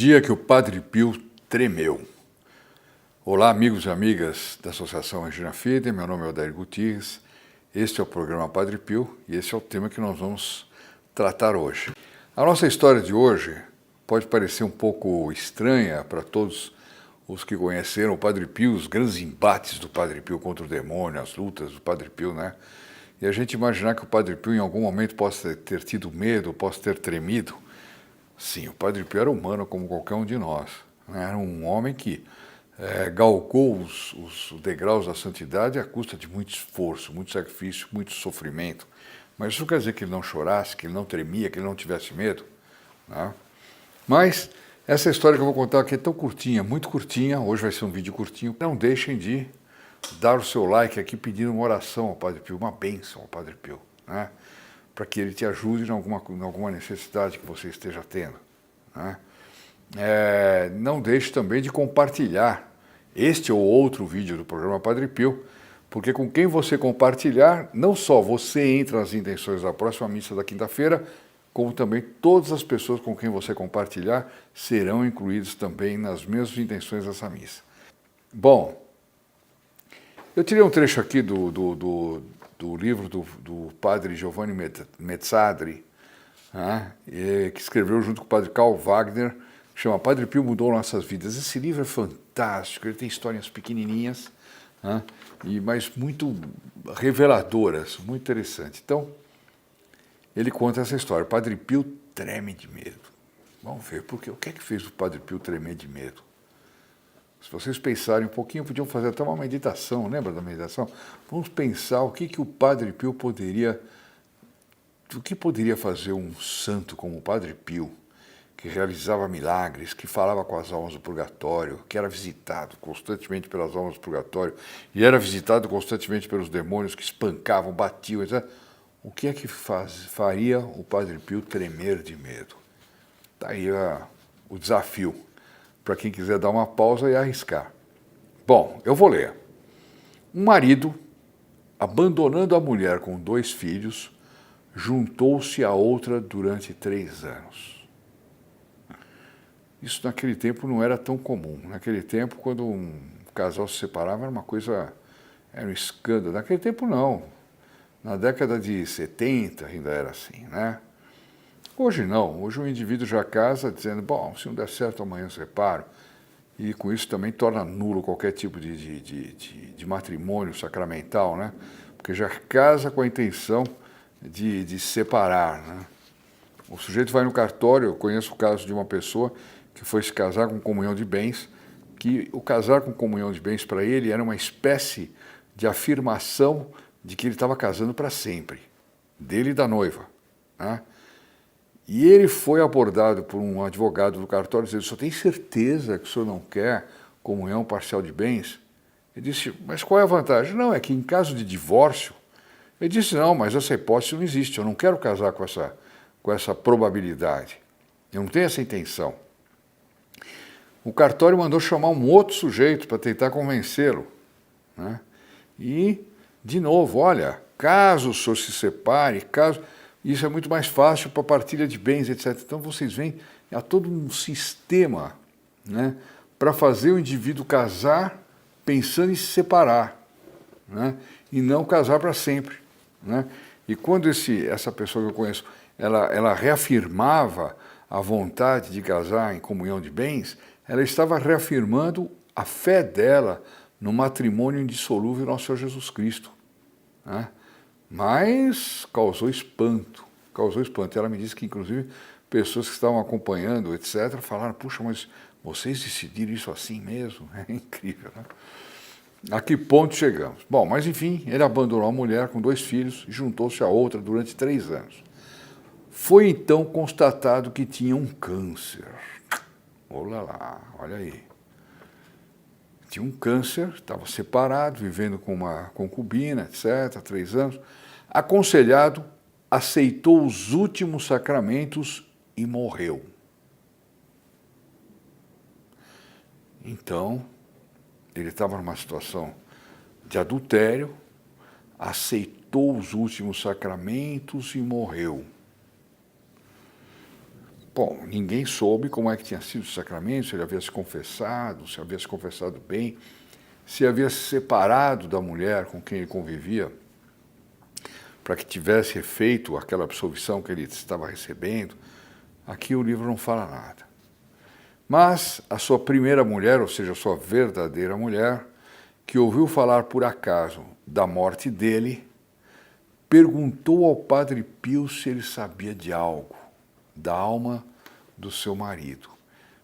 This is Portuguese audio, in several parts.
dia que o Padre Pio tremeu. Olá, amigos e amigas da Associação Regina Fide, meu nome é Odair Gutierrez, este é o programa Padre Pio e esse é o tema que nós vamos tratar hoje. A nossa história de hoje pode parecer um pouco estranha para todos os que conheceram o Padre Pio, os grandes embates do Padre Pio contra o demônio, as lutas do Padre Pio, né? E a gente imaginar que o Padre Pio em algum momento possa ter tido medo, possa ter tremido. Sim, o Padre Pio era humano como qualquer um de nós. Era um homem que galgou os degraus da santidade à custa de muito esforço, muito sacrifício, muito sofrimento. Mas isso não quer dizer que ele não chorasse, que ele não tremia, que ele não tivesse medo. Né? Mas essa história que eu vou contar aqui é tão curtinha, muito curtinha, hoje vai ser um vídeo curtinho. Não deixem de dar o seu like aqui pedindo uma oração ao Padre Pio, uma bênção ao Padre Pio, né? Para que ele te ajude em alguma necessidade que você esteja tendo. Né? Não deixe também de compartilhar este ou outro vídeo do programa Padre Pio, porque com quem você compartilhar, não só você entra nas intenções da próxima missa da quinta-feira, como também todas as pessoas com quem você compartilhar serão incluídas também nas mesmas intenções dessa missa. Bom, eu tirei um trecho aqui do livro do padre Giovanni Mezzadri, né, que escreveu junto com o padre Karl Wagner, que chama Padre Pio Mudou Nossas Vidas. Esse livro é fantástico, ele tem histórias pequenininhas, né, mas muito reveladoras, muito interessante. Então, ele conta essa história. O Padre Pio treme de medo. Vamos ver, porque o que é que fez o Padre Pio tremer de medo? Se vocês pensarem um pouquinho, podiam fazer até uma meditação, lembra da meditação? Vamos pensar o que o Padre Pio poderia... O que poderia fazer um santo como o Padre Pio, que realizava milagres, que falava com as almas do purgatório, que era visitado constantemente pelas almas do purgatório e era visitado constantemente pelos demônios que espancavam, batiam, etc. O que é que faria o Padre Pio tremer de medo? Daí o desafio para quem quiser dar uma pausa e arriscar. Bom, eu vou ler. Um marido, abandonando a mulher com 2 filhos, juntou-se a outra durante 3 anos. Isso naquele tempo não era tão comum. Naquele tempo, quando um casal se separava, era uma coisa, era um escândalo. Naquele tempo não. Na década de 70 ainda era assim, né? Hoje não. Hoje o indivíduo já casa dizendo, bom, se não der certo amanhã eu separo. E com isso também torna nulo qualquer tipo de matrimônio sacramental, né? Porque já casa com a intenção de se separar, né? O sujeito vai no cartório, eu conheço o caso de uma pessoa que foi se casar com comunhão de bens, que o casar com comunhão de bens para ele era uma espécie de afirmação de que ele estava casando para sempre, dele e da noiva, né? E ele foi abordado por um advogado do cartório dizendo, o senhor tem certeza que o senhor não quer comunhão parcial de bens? Ele disse, mas qual é a vantagem? Não, é que em caso de divórcio, ele disse, não, mas essa hipótese não existe, eu não quero casar com essa probabilidade, eu não tenho essa intenção. O cartório mandou chamar um outro sujeito para tentar convencê-lo, né? E, de novo, olha, caso o senhor se separe, isso é muito mais fácil para partilha de bens, etc. Então vocês veem, há todo um sistema, né, para fazer o indivíduo casar pensando em se separar, né, e não casar para sempre, né? E quando essa pessoa que eu conheço, ela reafirmava a vontade de casar em comunhão de bens, ela estava reafirmando a fé dela no matrimônio indissolúvel do nosso Senhor Jesus Cristo, né? Mas causou espanto. Ela me disse que, inclusive, pessoas que estavam acompanhando, etc., falaram, puxa, mas vocês decidiram isso assim mesmo? É incrível, né? A que ponto chegamos? Bom, mas enfim, ele abandonou a mulher com 2 filhos e juntou-se a outra durante 3 anos. Foi então constatado que tinha um câncer. Olha lá, olha aí. Tinha um câncer, estava separado, vivendo com uma concubina, etc., 3 anos. Aconselhado, aceitou os últimos sacramentos e morreu. Então, ele estava numa situação de adultério, aceitou os últimos sacramentos e morreu. Bom, ninguém soube como é que tinha sido o sacramento, se ele havia se confessado bem, se havia se separado da mulher com quem ele convivia, para que tivesse efeito aquela absolvição que ele estava recebendo. Aqui o livro não fala nada. Mas a sua primeira mulher, ou seja, a sua verdadeira mulher, que ouviu falar por acaso da morte dele, perguntou ao Padre Pio se ele sabia de algo, da alma do seu marido.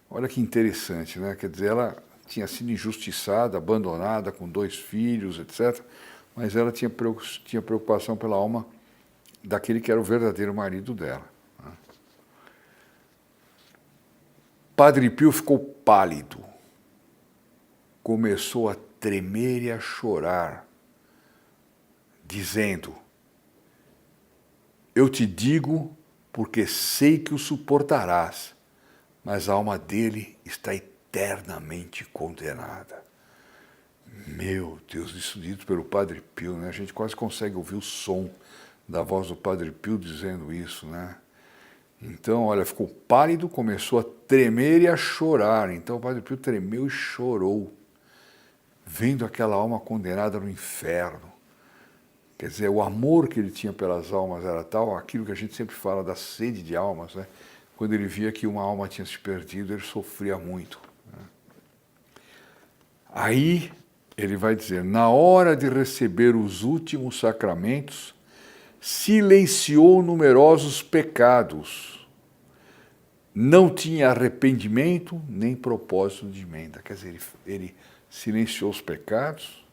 Olha que interessante, né? Quer dizer, ela tinha sido injustiçada, abandonada, com 2 filhos, etc., mas ela tinha preocupação pela alma daquele que era o verdadeiro marido dela. Padre Pio ficou pálido, começou a tremer e a chorar, dizendo: eu te digo porque sei que o suportarás, mas a alma dele está eternamente condenada. Meu Deus, isso dito pelo Padre Pio, né? A gente quase consegue ouvir o som da voz do Padre Pio dizendo isso, né? Então, olha, ficou pálido, começou a tremer e a chorar. Então o Padre Pio tremeu e chorou, vendo aquela alma condenada no inferno. Quer dizer, o amor que ele tinha pelas almas era tal, aquilo que a gente sempre fala da sede de almas, né? Quando ele via que uma alma tinha se perdido, ele sofria muito, né? Aí ele vai dizer: na hora de receber os últimos sacramentos, silenciou numerosos pecados. Não tinha arrependimento nem propósito de emenda. Quer dizer, ele silenciou os pecados,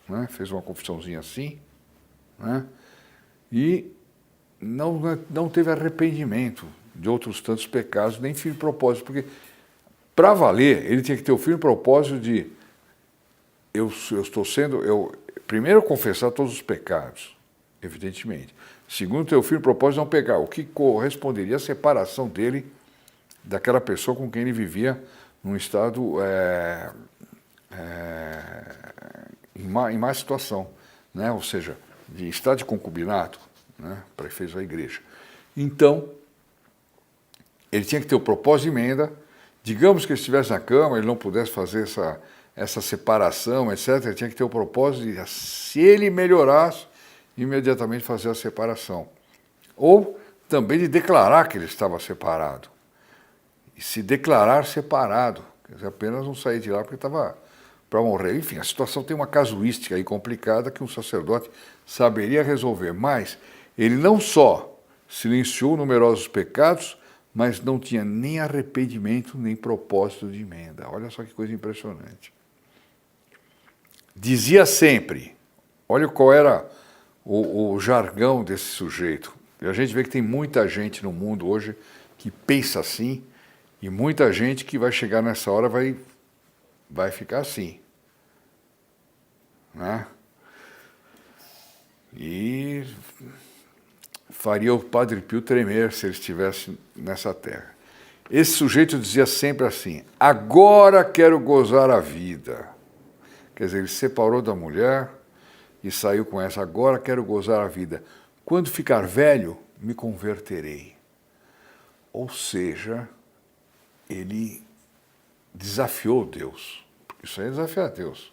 né? Fez uma confissãozinha assim, né? E não teve arrependimento de outros tantos pecados, nem firme propósito, porque para valer, ele tinha que ter o firme propósito de primeiro confessar todos os pecados, evidentemente. Segundo, ter o firme propósito de não pecar, o que corresponderia à separação dele daquela pessoa com quem ele vivia num estado em má situação, né? Ou seja, de estado de concubinato, né? Para efeitos da igreja. Então, ele tinha que ter o propósito de emenda. Digamos que ele estivesse na cama, ele não pudesse fazer essa separação, etc., ele tinha que ter o propósito de, se ele melhorasse, imediatamente fazer a separação. Ou também de declarar que ele estava separado. E se declarar separado, quer dizer, apenas não sair de lá porque estava para morrer. Enfim, a situação tem uma casuística aí complicada que um sacerdote saberia resolver, mas ele não só silenciou numerosos pecados, mas não tinha nem arrependimento, nem propósito de emenda. Olha só que coisa impressionante. Dizia sempre, olha qual era o jargão desse sujeito. E a gente vê que tem muita gente no mundo hoje que pensa assim, e muita gente que vai chegar nessa hora vai ficar assim, né? E faria o Padre Pio tremer se ele estivesse nessa terra. Esse sujeito dizia sempre assim: agora quero gozar a vida. Quer dizer, ele se separou da mulher e saiu com essa: agora quero gozar a vida. Quando ficar velho, me converterei. Ou seja, ele desafiou Deus. Isso aí é desafiar Deus,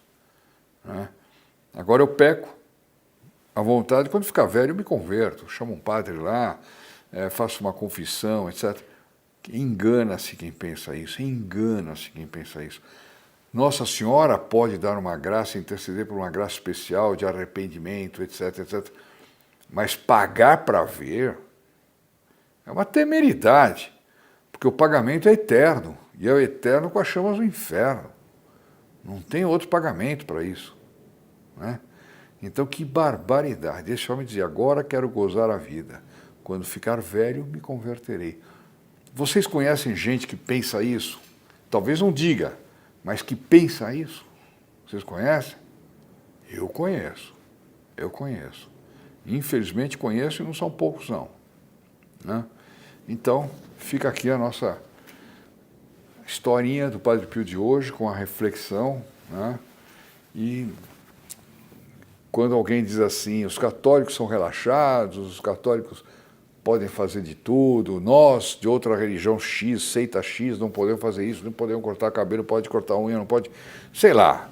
né? Agora eu peco à vontade, quando ficar velho eu me converto, chamo um padre lá, faço uma confissão, etc. Engana-se quem pensa isso, engana-se quem pensa isso. Nossa Senhora pode dar uma graça, interceder por uma graça especial de arrependimento, etc, etc. Mas pagar para ver é uma temeridade, porque o pagamento é eterno, e é o eterno com as chamas do inferno. Não tem outro pagamento para isso, né? Então, que barbaridade. Esse homem dizia: agora quero gozar a vida. Quando ficar velho, me converterei. Vocês conhecem gente que pensa isso? Talvez não diga, mas que pensa isso? Vocês conhecem? Eu conheço. Infelizmente conheço e não são poucos, não, né? Então, fica aqui a nossa historinha do Padre Pio de hoje, com a reflexão, né? E quando alguém diz assim, os católicos são relaxados, os católicos... podem fazer de tudo, nós, de outra religião X, seita X, não podemos fazer isso, não podemos cortar cabelo, pode cortar unha, não pode, sei lá,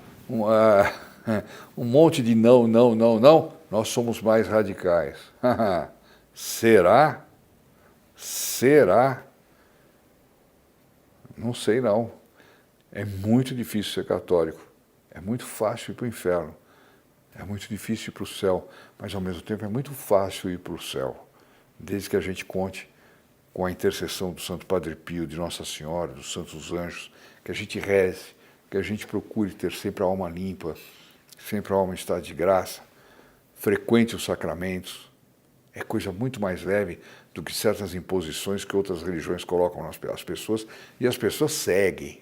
um monte de não, não, não, não, nós somos mais radicais. Será? Será? Não sei não. É muito difícil ser católico, é muito fácil ir para o inferno, é muito difícil ir para o céu, mas ao mesmo tempo é muito fácil ir para o céu, desde que a gente conte com a intercessão do Santo Padre Pio, de Nossa Senhora, dos Santos Anjos, que a gente reze, que a gente procure ter sempre a alma limpa, sempre a alma em estado de graça, frequente os sacramentos, é coisa muito mais leve do que certas imposições que outras religiões colocam nas pessoas, e as pessoas seguem.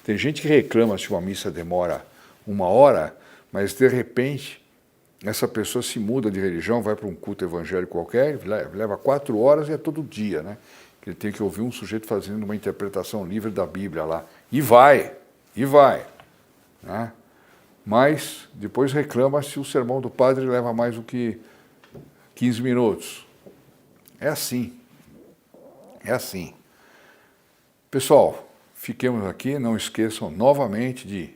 Tem gente que reclama se uma missa demora 1 hora, mas de repente essa pessoa se muda de religião, vai para um culto evangélico qualquer, leva 4 horas e é todo dia, né? Que ele tem que ouvir um sujeito fazendo uma interpretação livre da Bíblia lá. E vai, né? Mas depois reclama se o sermão do padre leva mais do que 15 minutos. É assim. É assim. Pessoal, fiquemos aqui, não esqueçam novamente de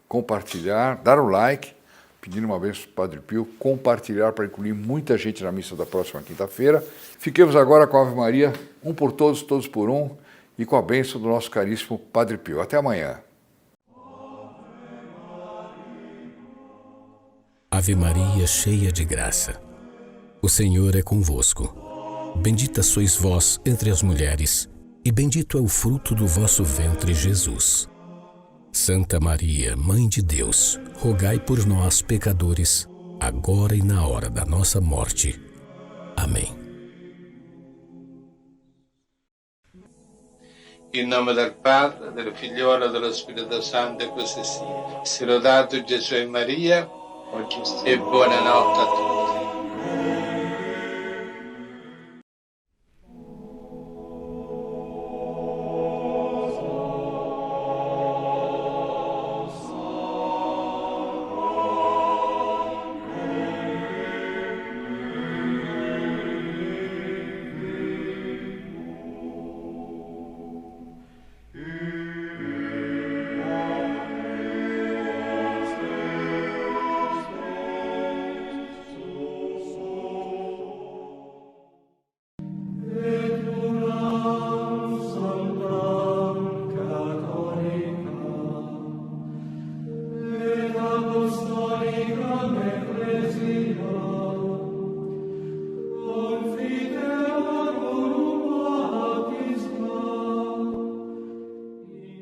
compartilhar, dar o like, pedindo uma vez para o Padre Pio, compartilhar para incluir muita gente na missa da próxima quinta-feira. Fiquemos agora com a Ave Maria, um por todos, todos por um, e com a bênção do nosso caríssimo Padre Pio. Até amanhã. Ave Maria, cheia de graça, o Senhor é convosco. Bendita sois vós entre as mulheres, e bendito é o fruto do vosso ventre, Jesus. Santa Maria, Mãe de Deus, rogai por nós, pecadores, agora e na hora da nossa morte. Amém. In nome del Padre, del Figliolo e dello Spirito Santo, e così sia. Sia lodato Gesù e Maria, e buonanotte a tutti.